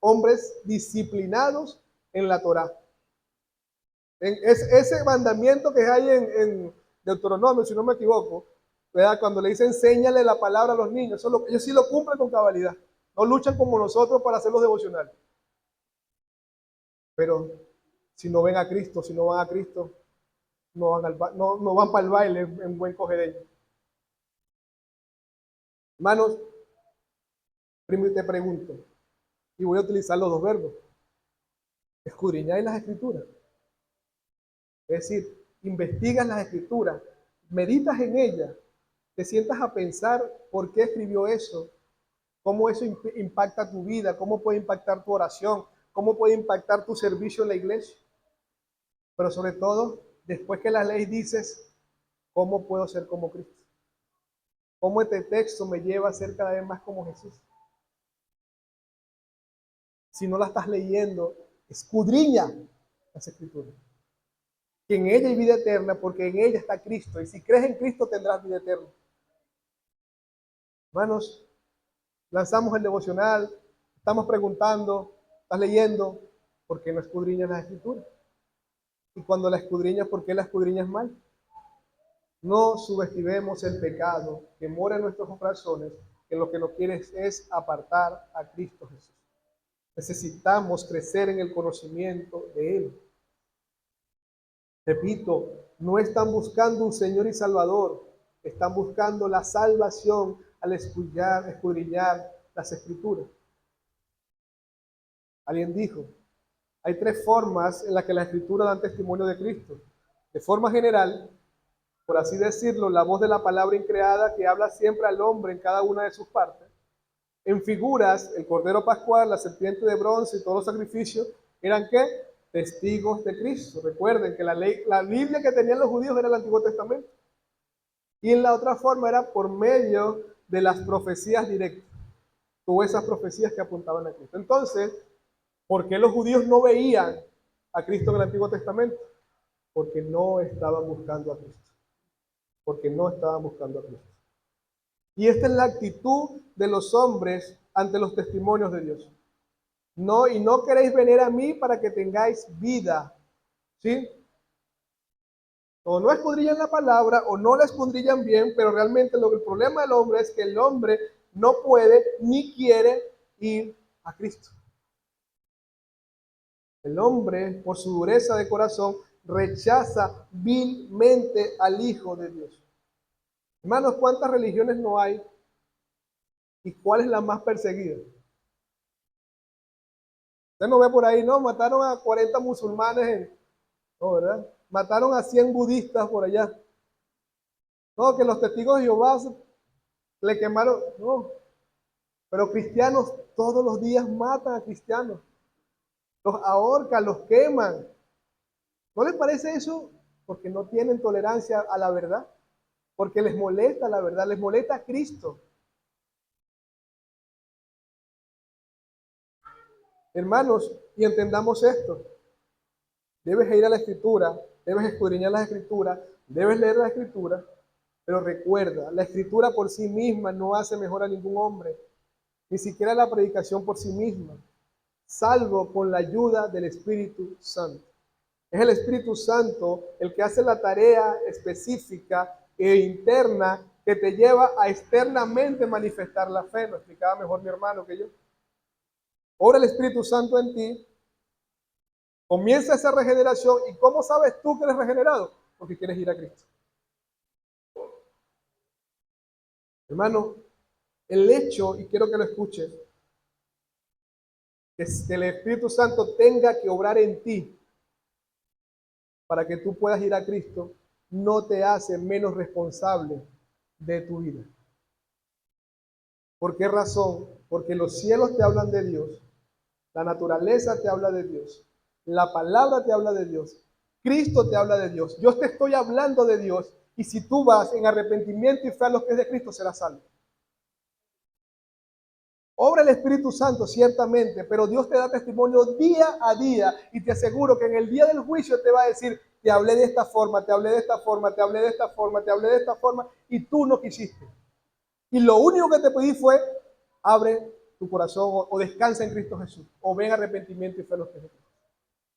hombres disciplinados en la Torá. Ese mandamiento que hay en Deuteronomio, si no me equivoco, ¿verdad? Cuando le dice enséñale la palabra a los niños, ellos sí lo cumplen con cabalidad. No luchan como nosotros para hacer los devocionales. Pero si no ven a Cristo, si no van a Cristo, no van para el baile en buen cogedeño. Hermanos, primero te pregunto, y voy a utilizar los dos verbos. Escudriñáis las escrituras. Es decir, investigas las escrituras, meditas en ellas, te sientas a pensar por qué escribió eso, cómo eso impacta tu vida, cómo puede impactar tu oración, cómo puede impactar tu servicio en la iglesia. Pero sobre todo, después que la ley dices, ¿cómo puedo ser como Cristo? ¿Cómo este texto me lleva a ser cada vez más como Jesús? Si no la estás leyendo, escudriña las escrituras. Que en ella hay vida eterna, porque en ella está Cristo. Y si crees en Cristo, tendrás vida eterna. Hermanos, lanzamos el devocional, estamos preguntando, estás leyendo, ¿por qué no escudriñas las escrituras? Y cuando la escudriñas, ¿por qué la escudriñas mal? No subestimemos el pecado que mora en nuestros corazones, que lo que nos quiere es apartar a Cristo Jesús. Necesitamos crecer en el conocimiento de Él. Repito, no están buscando un Señor y Salvador, están buscando la salvación al escudriñar las Escrituras. Alguien dijo, hay tres formas en las que las Escrituras dan testimonio de Cristo. De forma general, por así decirlo, la voz de la palabra increada que habla siempre al hombre en cada una de sus partes. En figuras, el Cordero Pascual, la serpiente de bronce y todos los sacrificios eran ¿qué? Testigos de Cristo. Recuerden que la Biblia que tenían los judíos era el Antiguo Testamento. Y en la otra forma era por medio de las profecías directas. Todas esas profecías que apuntaban a Cristo. Entonces, ¿por qué los judíos no veían a Cristo en el Antiguo Testamento? Porque no estaban buscando a Cristo. Porque no estaban buscando a Cristo. Y esta es la actitud de los hombres ante los testimonios de Dios. No, y no queréis venir a mí para que tengáis vida. ¿Sí? O no escudrillan la palabra o no la escudrillan bien, pero realmente el problema del hombre es que el hombre no puede ni quiere ir a Cristo. El hombre, por su dureza de corazón, rechaza vilmente al Hijo de Dios. Hermanos, ¿cuántas religiones no hay? ¿Y cuál es la más perseguida? Usted no ve por ahí, ¿no? Mataron a 40 musulmanes, no, ¿verdad? Mataron a 100 budistas por allá. No, que los testigos de Jehová le quemaron, no. Pero cristianos todos los días matan a cristianos. Los ahorcan, los queman. ¿No les parece eso? Porque no tienen tolerancia a la verdad. Porque les molesta la verdad, les molesta a Cristo. Hermanos, y entendamos esto. Debes ir a la Escritura, debes escudriñar las Escrituras, debes leer la Escritura, pero recuerda, la Escritura por sí misma no hace mejor a ningún hombre, ni siquiera la predicación por sí misma, salvo con la ayuda del Espíritu Santo. Es el Espíritu Santo el que hace la tarea específica e interna que te lleva a externamente manifestar la fe. Lo explicaba mejor mi hermano que yo. Ora el Espíritu Santo en ti, comienza esa regeneración. ¿Y cómo sabes tú que eres regenerado? Porque quieres ir a Cristo. Hermano, el hecho, y quiero que lo escuches, es que el Espíritu Santo tenga que obrar en ti para que tú puedas ir a Cristo, no te hace menos responsable de tu vida. ¿Por qué razón? Porque los cielos te hablan de Dios, la naturaleza te habla de Dios, la palabra te habla de Dios, Cristo te habla de Dios, yo te estoy hablando de Dios, y si tú vas en arrepentimiento y fe a los pies de Cristo, serás salvo. Obra el Espíritu Santo, ciertamente, pero Dios te da testimonio día a día y te aseguro que en el día del juicio te va a decir, te hablé de esta forma, te hablé de esta forma, te hablé de esta forma, te hablé de esta forma y tú no quisiste. Y lo único que te pedí fue, abre tu corazón o descansa en Cristo Jesús o ven arrepentimiento y fe en los pies de Cristo.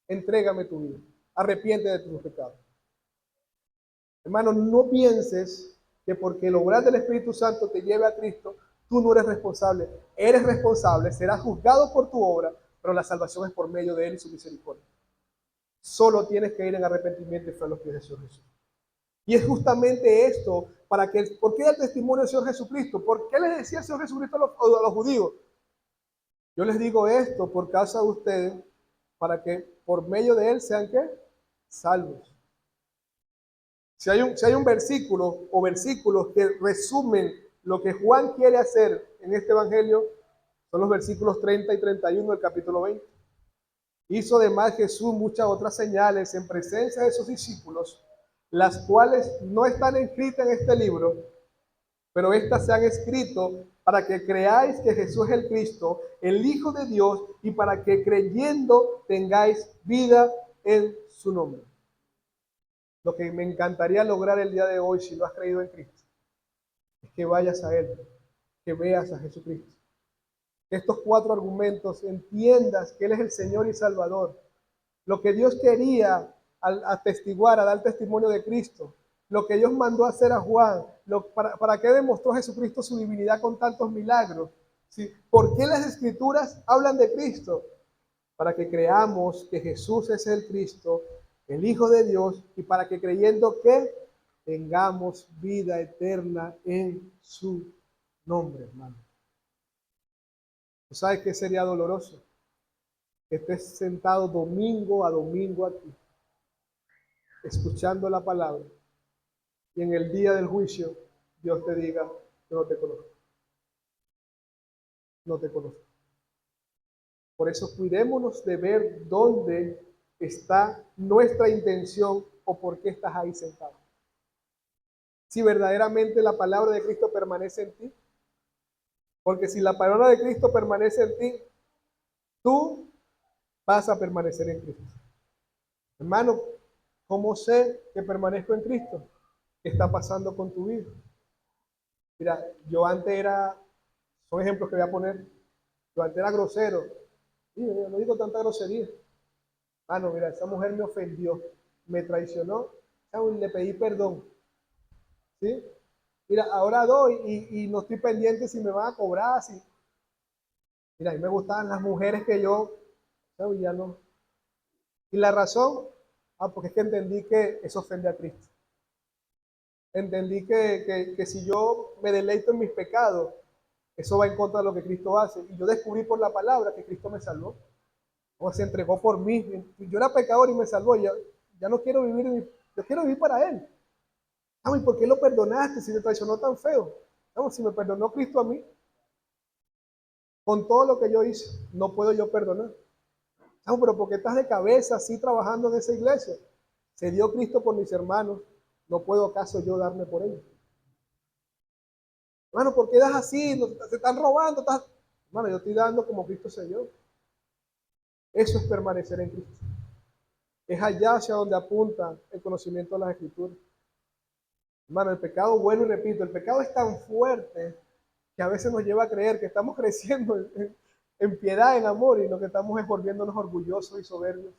Entrégame tu vida, arrepiente de tus pecados. Hermano, no pienses que porque el obrar del Espíritu Santo te lleve a Cristo, tú no eres responsable. Eres responsable, serás juzgado por tu obra, pero la salvación es por medio de Él y su misericordia. Solo tienes que ir en arrepentimiento y fe a los pies de Jesús. Y es justamente esto, ¿por qué el testimonio del Señor Jesucristo? ¿Por qué les decía el Señor Jesucristo a los judíos? Yo les digo esto por causa de ustedes, para que por medio de Él sean ¿qué? Salvos. Si hay un versículo o versículos que resumen lo que Juan quiere hacer en este evangelio, son los versículos 30 y 31 del capítulo 20. Hizo además Jesús muchas otras señales en presencia de sus discípulos, las cuales no están escritas en este libro, pero estas se han escrito para que creáis que Jesús es el Cristo, el Hijo de Dios, y para que creyendo tengáis vida en su nombre. Lo que me encantaría lograr el día de hoy, si no has creído en Cristo, es que vayas a Él, que veas a Jesucristo. Que estos 4 argumentos entiendas que Él es el Señor y Salvador. Lo que Dios quería al atestiguar, a dar testimonio de Cristo. Lo que Dios mandó a hacer a Juan. ¿Para qué demostró Jesucristo su divinidad con tantos milagros? ¿Sí? ¿Por qué las Escrituras hablan de Cristo? Para que creamos que Jesús es el Cristo, el Hijo de Dios, y para que creyendo que tengamos vida eterna en su nombre, hermano. ¿Tú sabes qué sería doloroso? Que estés sentado domingo a domingo aquí, escuchando la palabra, y en el día del juicio Dios te diga, yo no te conozco, no te conozco. Por eso cuidémonos de ver dónde está nuestra intención o por qué estás ahí sentado. Si verdaderamente la palabra de Cristo permanece en ti, porque si la palabra de Cristo permanece en ti, tú vas a permanecer en Cristo. Hermano, ¿cómo sé que permanezco en Cristo? ¿Qué está pasando con tu vida? Mira, yo antes era, son ejemplos que voy a poner, yo antes era grosero. Sí, yo no digo tanta grosería. Mano, mira, esa mujer me ofendió, me traicionó, y le pedí perdón. ¿Sí? Mira, ahora doy y no estoy pendiente si me van a cobrar. Si... Mira, a mí me gustaban las mujeres que yo, ya no. Y la razón, porque es que entendí que eso ofende a Cristo. Entendí que si yo me deleito en mis pecados, eso va en contra de lo que Cristo hace. Y yo descubrí por la palabra que Cristo me salvó. O se entregó por mí. Yo era pecador y me salvó. Ya no quiero vivir, yo quiero vivir para Él. ¿Y por qué lo perdonaste si te traicionó tan feo? Si me perdonó Cristo a mí, con todo lo que yo hice, no puedo yo perdonar. Pero ¿por qué estás de cabeza así trabajando en esa iglesia? Se dio Cristo por mis hermanos, ¿no puedo acaso yo darme por ellos? Hermano, ¿por qué das así? Te están robando. Hermano, yo estoy dando como Cristo se dio. Eso es permanecer en Cristo. Es allá hacia donde apunta el conocimiento de las Escrituras. Hermano, el pecado, vuelvo y repito, el pecado es tan fuerte que a veces nos lleva a creer que estamos creciendo en piedad, en amor, y lo que estamos es volviéndonos orgullosos y soberbios.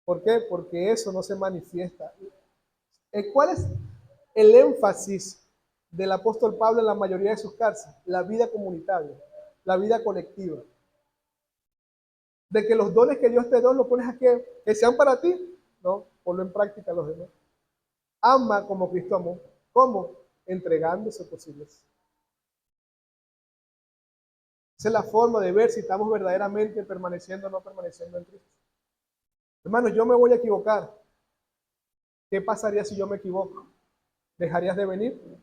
¿Por qué? Porque eso no se manifiesta. ¿Cuál es el énfasis del apóstol Pablo en la mayoría de sus cartas? La vida comunitaria, la vida colectiva. De que los dones que Dios te da, los pones aquí, que sean para ti, no, ponlo en práctica a los demás. Ama como Cristo amó. ¿Cómo? Entregándose posibles. Esa es la forma de ver si estamos verdaderamente permaneciendo o no permaneciendo en Cristo. Hermanos, yo me voy a equivocar. ¿Qué pasaría si yo me equivoco? ¿Dejarías de venir?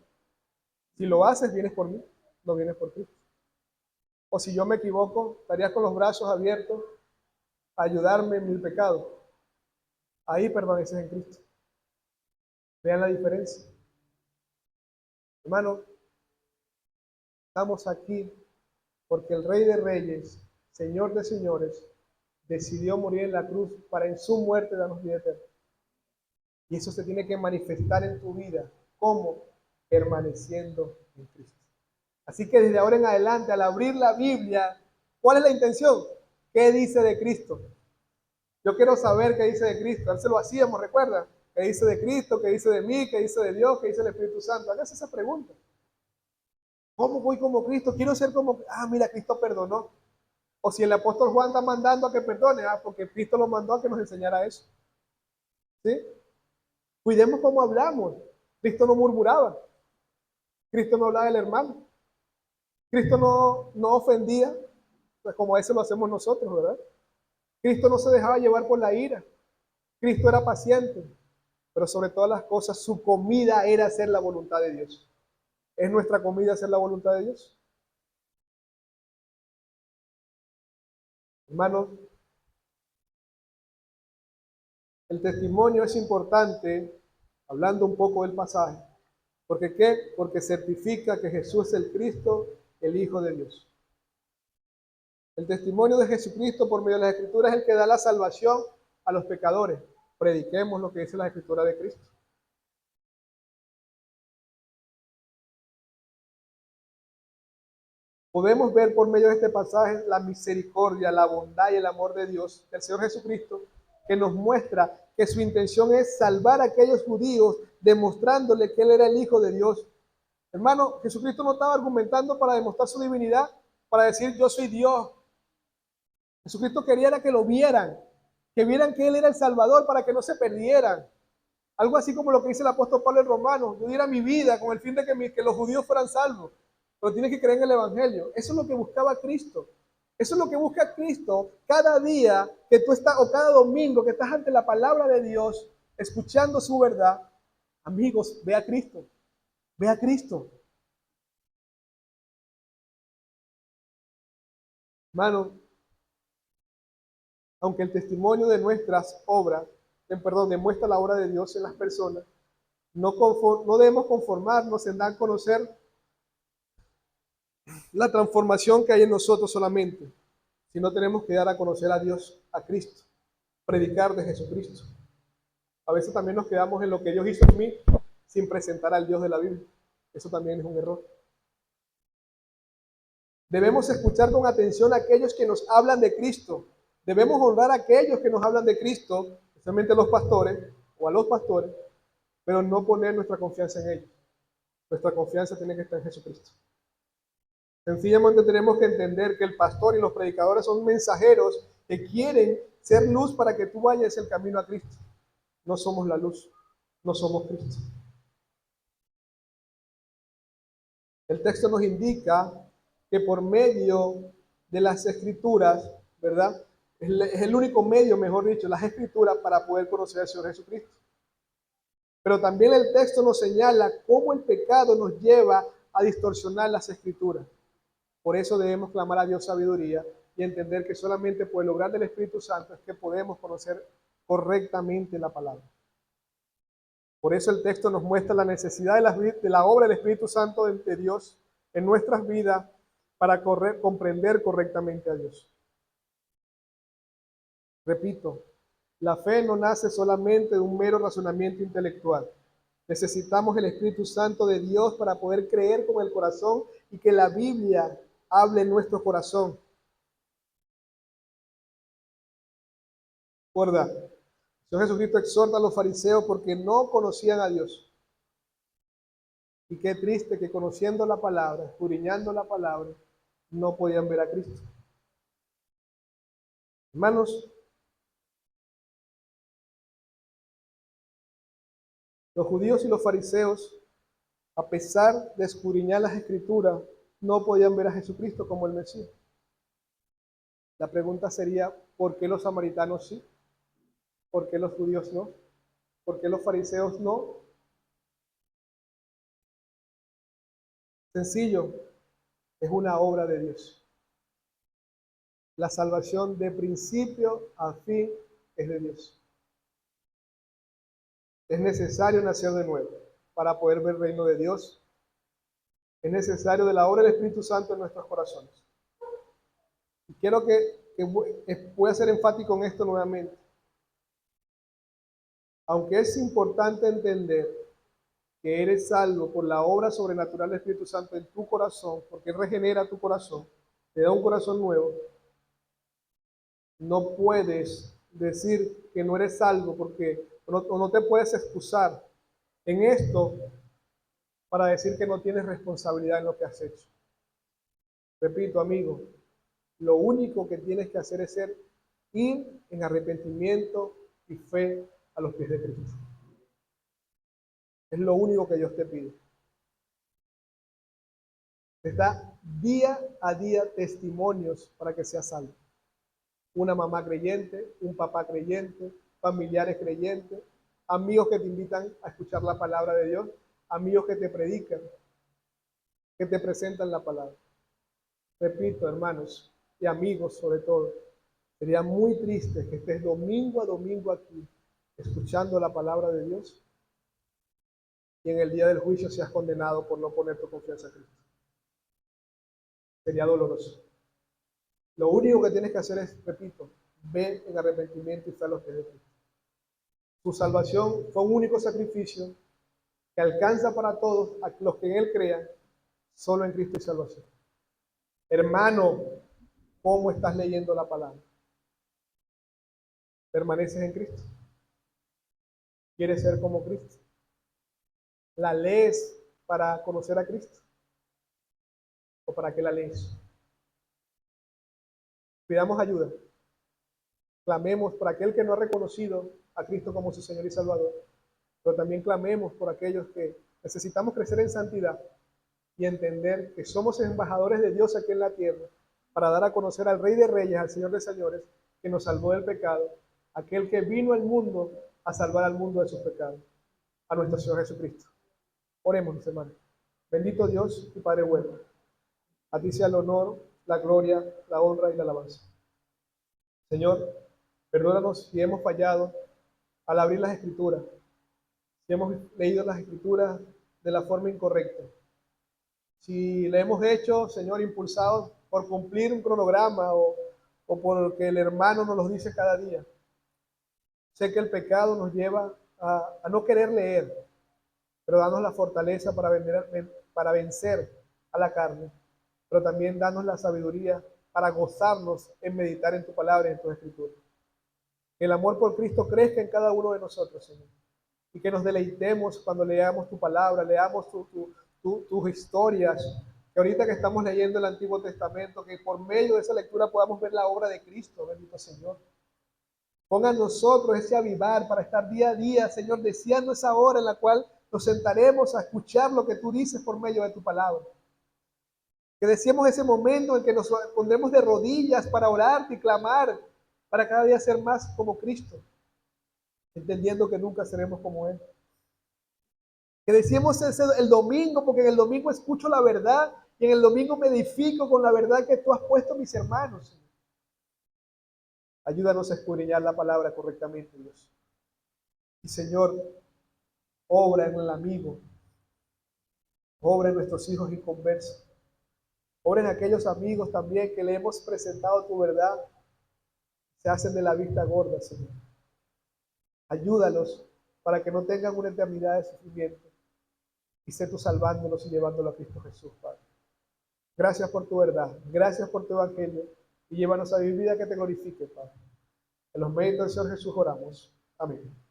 Si lo haces, vienes por mí, no vienes por Cristo. O si yo me equivoco, estarías con los brazos abiertos a ayudarme en mi pecado. Ahí permaneces en Cristo. Vean la diferencia. Hermano, estamos aquí porque el Rey de Reyes, Señor de Señores, decidió morir en la cruz para en su muerte darnos vida eterna. Y eso se tiene que manifestar en tu vida. ¿Cómo? Permaneciendo en Cristo. Así que desde ahora en adelante, al abrir la Biblia, ¿cuál es la intención? ¿Qué dice de Cristo? Yo quiero saber qué dice de Cristo. Antes lo hacíamos, ¿recuerda? ¿Qué dice de Cristo? ¿Qué dice de mí? ¿Qué dice de Dios? ¿Qué dice del Espíritu Santo? Hágase esa pregunta. ¿Cómo voy como Cristo? Quiero ser como... mira, Cristo perdonó. O si el apóstol Juan está mandando a que perdone, porque Cristo lo mandó a que nos enseñara eso. ¿Sí? Cuidemos cómo hablamos. Cristo no murmuraba. Cristo no hablaba del hermano. Cristo no ofendía, pues como a veces lo hacemos nosotros, ¿verdad? Cristo no se dejaba llevar por la ira. Cristo era paciente, pero sobre todas las cosas su comida era hacer la voluntad de Dios. ¿Es nuestra comida hacer la voluntad de Dios? Hermanos, el testimonio es importante, hablando un poco del pasaje. ¿Porque qué? Porque certifica que Jesús es el Cristo, el Hijo de Dios. El testimonio de Jesucristo por medio de las Escrituras es el que da la salvación a los pecadores. Prediquemos lo que dice la Escritura de Cristo. Podemos ver por medio de este pasaje la misericordia, la bondad y el amor de Dios, del Señor Jesucristo, que nos muestra que su intención es salvar a aquellos judíos, demostrándole que Él era el Hijo de Dios. Hermano, Jesucristo no estaba argumentando para demostrar su divinidad, para decir yo soy Dios. Jesucristo quería era que lo vieran, que vieran que Él era el Salvador para que no se perdieran. Algo así como lo que dice el apóstol Pablo en Romanos, yo diera mi vida con el fin de que los judíos fueran salvos, pero tienes que creer en el Evangelio. Eso es lo que buscaba Cristo. Eso es lo que busca Cristo cada día que tú estás, o cada domingo que estás ante la palabra de Dios, escuchando su verdad. Amigos, ve a Cristo, ve a Cristo. Hermano, aunque el testimonio de nuestras obras, perdón, demuestra la obra de Dios en las personas, no debemos conformarnos en dar a conocer la transformación que hay en nosotros solamente, sino tenemos que dar a conocer a Dios, a Cristo, predicar de Jesucristo. A veces también nos quedamos en lo que Dios hizo en mí sin presentar al Dios de la Biblia. Eso también es un error. Debemos escuchar con atención a aquellos que nos hablan de Cristo. Debemos honrar a aquellos que nos hablan de Cristo, especialmente los pastores o a los pastores, pero no poner nuestra confianza en ellos. Nuestra confianza tiene que estar en Jesucristo. Sencillamente tenemos que entender que el pastor y los predicadores son mensajeros que quieren ser luz para que tú vayas el camino a Cristo. No somos la luz, no somos Cristo. El texto nos indica que por medio de las escrituras, ¿verdad? Es el único medio, mejor dicho, las escrituras para poder conocer al Señor Jesucristo. Pero también el texto nos señala cómo el pecado nos lleva a distorsionar las escrituras. Por eso debemos clamar a Dios sabiduría y entender que solamente por el obrar del Espíritu Santo es que podemos conocer correctamente la palabra. Por eso el texto nos muestra la necesidad de la obra del Espíritu Santo de Dios en nuestras vidas para comprender correctamente a Dios. Repito, la fe no nace solamente de un mero razonamiento intelectual. Necesitamos el Espíritu Santo de Dios para poder creer con el corazón y que la Biblia hable en nuestro corazón. Recuerda, Señor Jesucristo exhorta a los fariseos porque no conocían a Dios. Y qué triste que conociendo la palabra, escudriñando la palabra, no podían ver a Cristo. Hermanos, los judíos y los fariseos, a pesar de escudriñar las escrituras, no podían ver a Jesucristo como el Mesías. La pregunta sería, ¿por qué los samaritanos sí? ¿Por qué los judíos no? ¿Por qué los fariseos no? Sencillo, es una obra de Dios. La salvación de principio a fin es de Dios. Es necesario nacer de nuevo para poder ver el reino de Dios. Es necesario de la obra del Espíritu Santo en nuestros corazones. Y quiero que voy a ser enfático en esto nuevamente. Aunque es importante entender que eres salvo por la obra sobrenatural del Espíritu Santo en tu corazón, porque Él regenera tu corazón, te da un corazón nuevo, no puedes decir que no eres salvo porque no te puedes excusar en esto para decir que no tienes responsabilidad en lo que has hecho. Repito, amigo, lo único que tienes que hacer es ir en arrepentimiento y fe a los pies de Cristo. Es lo único que Dios te pide. Te da día a día testimonios para que seas salvo. Una mamá creyente, un papá creyente, familiares creyentes, amigos que te invitan a escuchar la palabra de Dios, amigos que te predican, que te presentan la palabra. Repito, hermanos y amigos sobre todo, sería muy triste que estés domingo a domingo aquí escuchando la palabra de Dios y en el día del juicio seas condenado por no poner tu confianza en Cristo. Sería doloroso. Lo único que tienes que hacer es, repito, ve en arrepentimiento y fe a los pies de Cristo. Su salvación fue un único sacrificio que alcanza para todos a los que en Él crean, solo en Cristo y salvación. Hermano, ¿cómo estás leyendo la palabra? ¿Permaneces en Cristo? ¿Quieres ser como Cristo? ¿La lees para conocer a Cristo? ¿O para qué la lees? Pidamos ayuda. Clamemos por aquel que no ha reconocido a Cristo como su Señor y Salvador, pero también clamemos por aquellos que necesitamos crecer en santidad y entender que somos embajadores de Dios aquí en la tierra para dar a conocer al Rey de Reyes, al Señor de Señores, que nos salvó del pecado, aquel que vino al mundo a salvar al mundo de sus pecados. a nuestro Señor Jesucristo. Oremos, mis hermanos. Bendito Dios y Padre bueno, a ti sea el honor, la gloria, la honra y la alabanza. Señor, perdónanos si hemos fallado al abrir las Escrituras, si hemos leído las Escrituras de la forma incorrecta. Si le hemos hecho, Señor, impulsados por cumplir un cronograma o porque el hermano nos lo dice cada día. Sé que el pecado nos lleva a no querer leer, pero danos la fortaleza para vencer a la carne, pero también danos la sabiduría para gozarnos en meditar en tu palabra y en tu escritura. Que el amor por Cristo crezca en cada uno de nosotros, Señor, y que nos deleitemos cuando leamos tu palabra, leamos tus historias, que ahorita que estamos leyendo el Antiguo Testamento, que por medio de esa lectura podamos ver la obra de Cristo, bendito Señor. Ponga en nosotros ese avivar para estar día a día, Señor, deseando esa hora en la cual nos sentaremos a escuchar lo que tú dices por medio de tu palabra. Que deseemos ese momento en que nos pondremos de rodillas para orarte y clamar, para cada día ser más como Cristo, entendiendo que nunca seremos como Él. Que deseemos el domingo, porque en el domingo escucho la verdad y en el domingo me edifico con la verdad que tú has puesto a mis hermanos. Señor. Ayúdanos a escudriñar la palabra correctamente, Dios. Y Señor, obra en el amigo, obra en nuestros hijos inconversos, obra en aquellos amigos también que le hemos presentado tu verdad, se hacen de la vista gorda, Señor. Ayúdalos para que no tengan una eternidad de sufrimiento y sé tú salvándolos y llevándolos a Cristo Jesús, Padre. Gracias por tu verdad, gracias por tu evangelio y llévanos a vivir vida que te glorifique, Padre. En los méritos del Señor Jesús oramos. Amén.